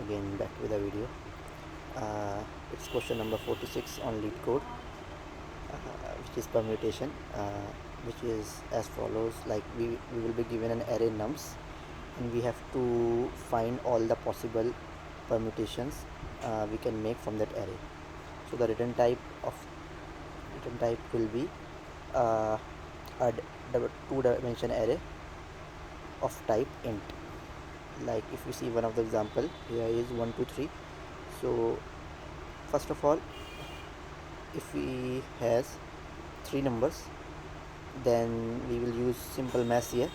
again back with a video. It's question number 46 on Leetcode, which is permutation, which is as follows. Like we will be given an array nums, and we have to find all the possible permutations we can make from that array. So the return type will be a two-dimension array of type int. Like if you see one of the example, here is 1 2 3. So first of all, if we has 3 numbers, then we will use simple math here.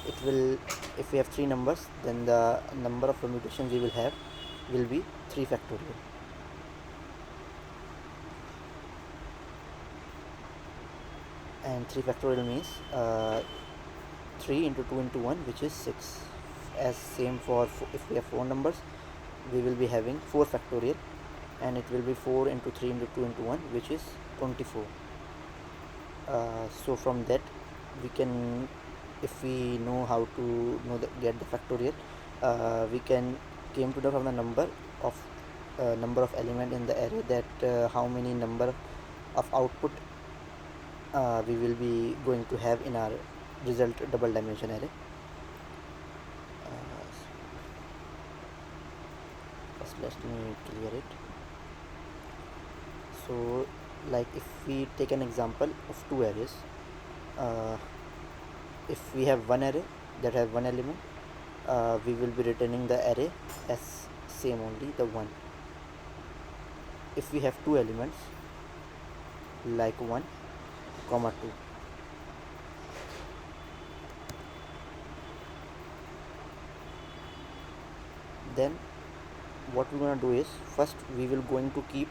If we have 3 numbers, then the number of permutations we will have will be 3 factorial. And 3 factorial means 3 into 2 into 1, which is 6. As same for if we have 4 numbers, we will be having 4 factorial, and it will be 4 into 3 into 2 into 1, which is 24. So from that we can, if we know how to get the factorial, we can came to know from the number of element in the array that how many number of output we will be going to have in our result double dimension array. First let me clear it. So like if we take an example of 2 arrays, if we have one array that has one element, we will be returning the array as same only the 1. If we have 2 elements, like 1 comma 2, then what we're going to do is, first we will going to keep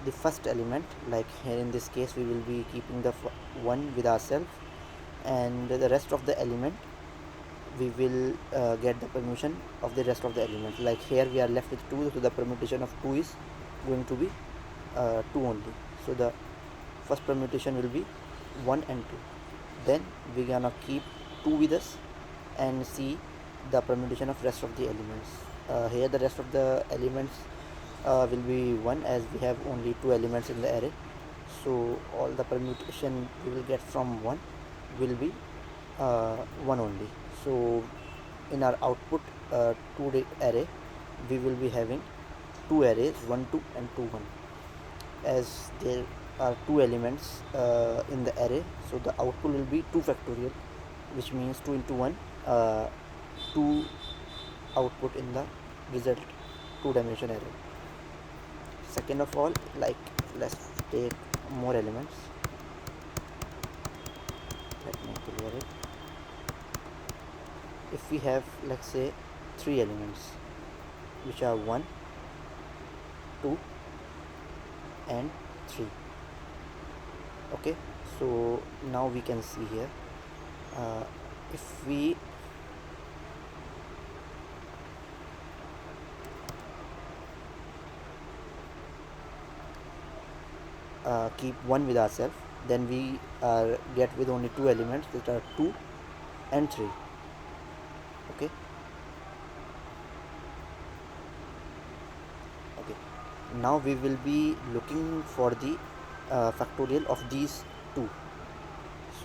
the first element. Like here in this case we will be keeping the 1 with ourselves, and the rest of the element we will get the permutation of the rest of the elements. Like here we are left with 2, so the permutation of 2 is going to be 2 only. So the first permutation will be 1 and 2. Then we're gonna keep 2 with us and see the permutation of rest of the elements. Here the rest of the elements will be 1, as we have only 2 elements in the array. So all the permutation we will get from 1 will be 1 only. So in our output 2 array, we will be having 2 arrays, 1 2 and 2 1. As there are 2 elements in the array, so the output will be 2 factorial, which means 2 into 1, 2 output in the result 2-dimension array. Second of all, like let's take more elements. Let me clear it. If we have, let's say, 3 elements, which are 1 2 and 3. Okay, so now we can see here, if we keep 1 with ourselves, then we get with only 2 elements, which are 2 and 3. Okay, now we will be looking for the factorial of these 2.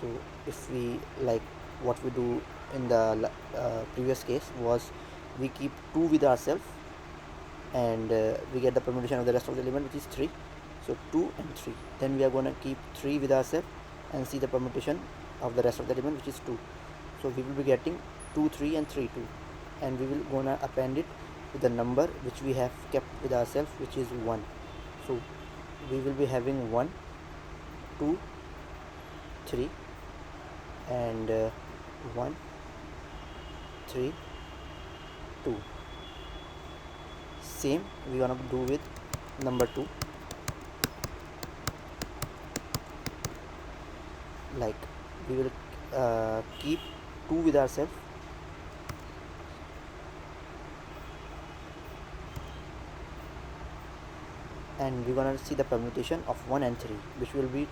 So if we, like what we do in the previous case was, we keep 2 with ourselves, and we get the permutation of the rest of the element, which is 3. So 2 and 3. Then we are going to keep 3 with ourselves and see the permutation of the rest of the element, which is 2. So we will be getting 2 3 and 3 2, and we will gonna append it with the number which we have kept with ourselves, which is 1. So we will be having 1 2 3 and 1 3 2. Same we gonna do with number 2. Like we will keep 2 with ourselves, and we're gonna see the permutation of 1 and 3, which will be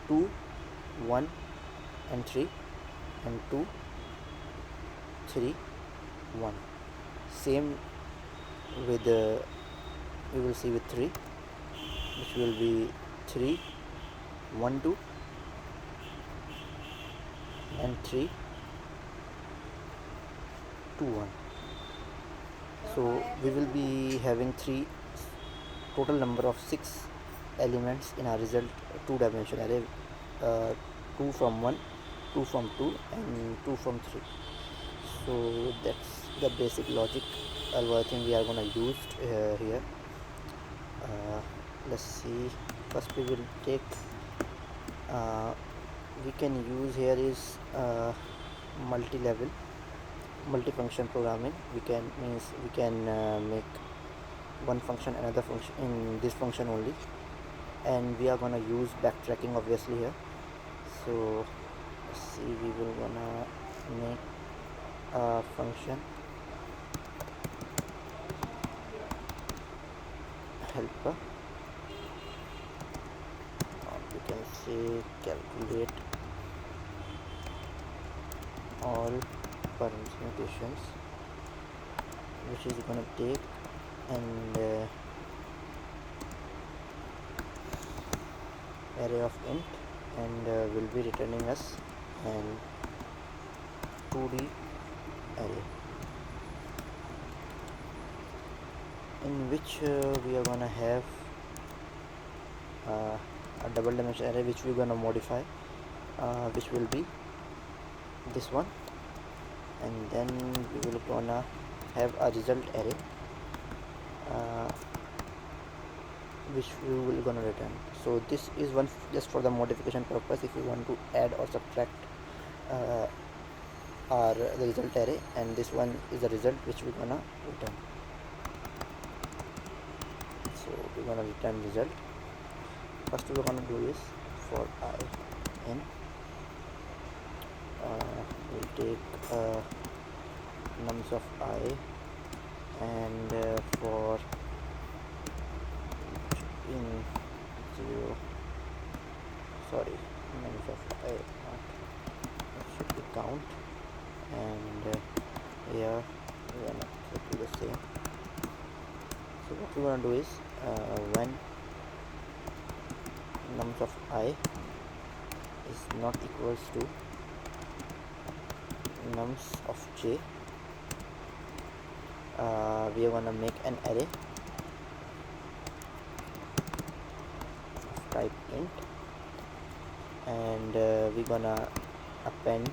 2 1 and 3 and 2 3 1. Same with we will see with 3, which will be 3 1 2 and 3 2 1. So we will be having total number of 6 elements in our result 2-dimensional array, 2 from 1, 2 from 2 and 2 from 3. So that's the basic logic algorithm we are gonna use here. Let's see. First we will take we can use here is multi-level multifunction programming. We can make one function another function in this function only, and we are gonna use backtracking obviously here. So let's see, we will gonna make a function helper, or we can say calculate all permutations, which is gonna take and array of int, and will be returning us an 2D array in which we are gonna have a double dimensional array which we're gonna modify, which will be this one, and then we will gonna have a result array which we will gonna return. So this is one just for the modification purpose, if you want to add or subtract the result array, and this one is the result which we're gonna return. So we're gonna return result. First we're gonna do is for I n, we'll take nums of I, and for in 0, sorry, nums of I, it should be count, and here we're gonna do the same. So what we're gonna do is when nums of I is not equals to nums of j, we are gonna make an array of type int, and we're gonna append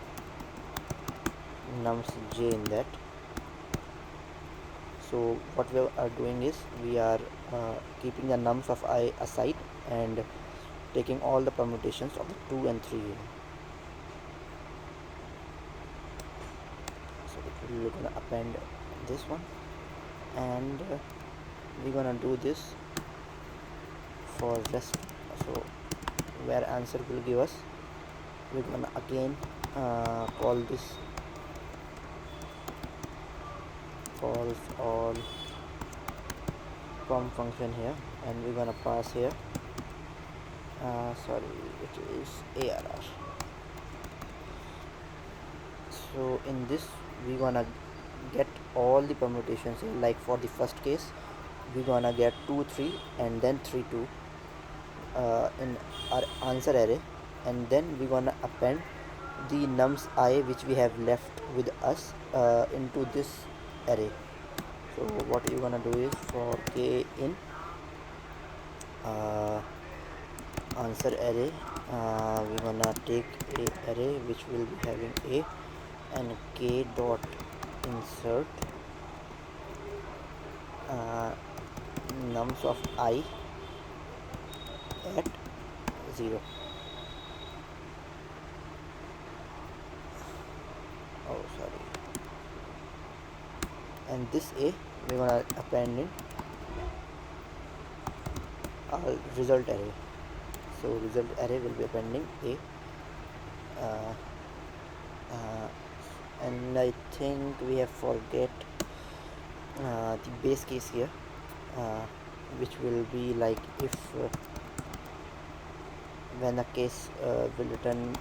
nums j in that. So what we are doing is we are keeping the nums of I aside and taking all the permutations of the 2 and 3. So we're gonna append this one, and we're gonna do this for rest. So where answer will give us, we're gonna again call this calls all from function here, and we're gonna pass here sorry, it is ARR. So in this we're gonna get all the permutations here. Like for the first case we're gonna get 2 3 and then 3 2 in our answer array, and then we're gonna append the nums I which we have left with us into this array. So what you're gonna do is for k in answer array, we're gonna take a array which will be having a and k dot insert nums of I at 0. Oh sorry, and this a we're gonna append in our result array. So result array will be appending a, and I think we have forget the base case here, which will be like if when a case will return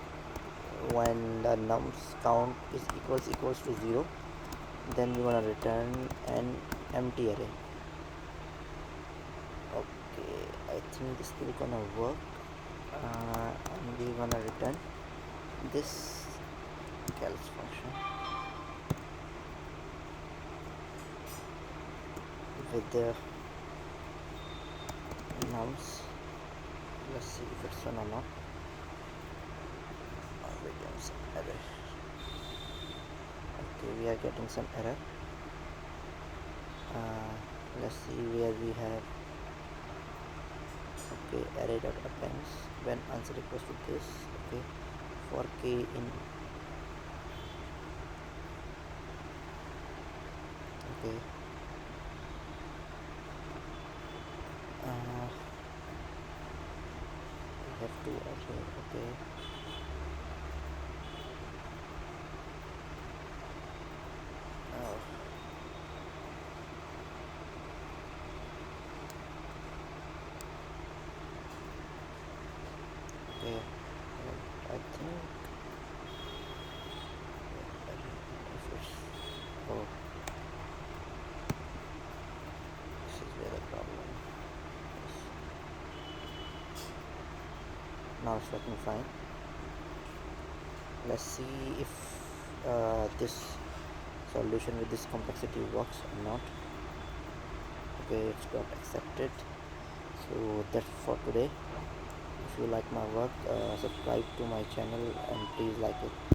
when the nums count is equals to 0, then we want to return an empty array. Okay, I think this will gonna work, and we're gonna return this else function with the nums. Let's see if it's run or not. We get some error. Okay, we are getting some error. Let's see where we have. Okay, array dot appends when answer equals to this. Okay, for k in. Okay, we have to array. Okay, oh, okay, I think if it's, oh, this is where the problem is. Now it's working fine. Let's see if this solution with this complexity works or not. Okay, it's got accepted. So that's for today. If you like my work, subscribe to my channel and please like it.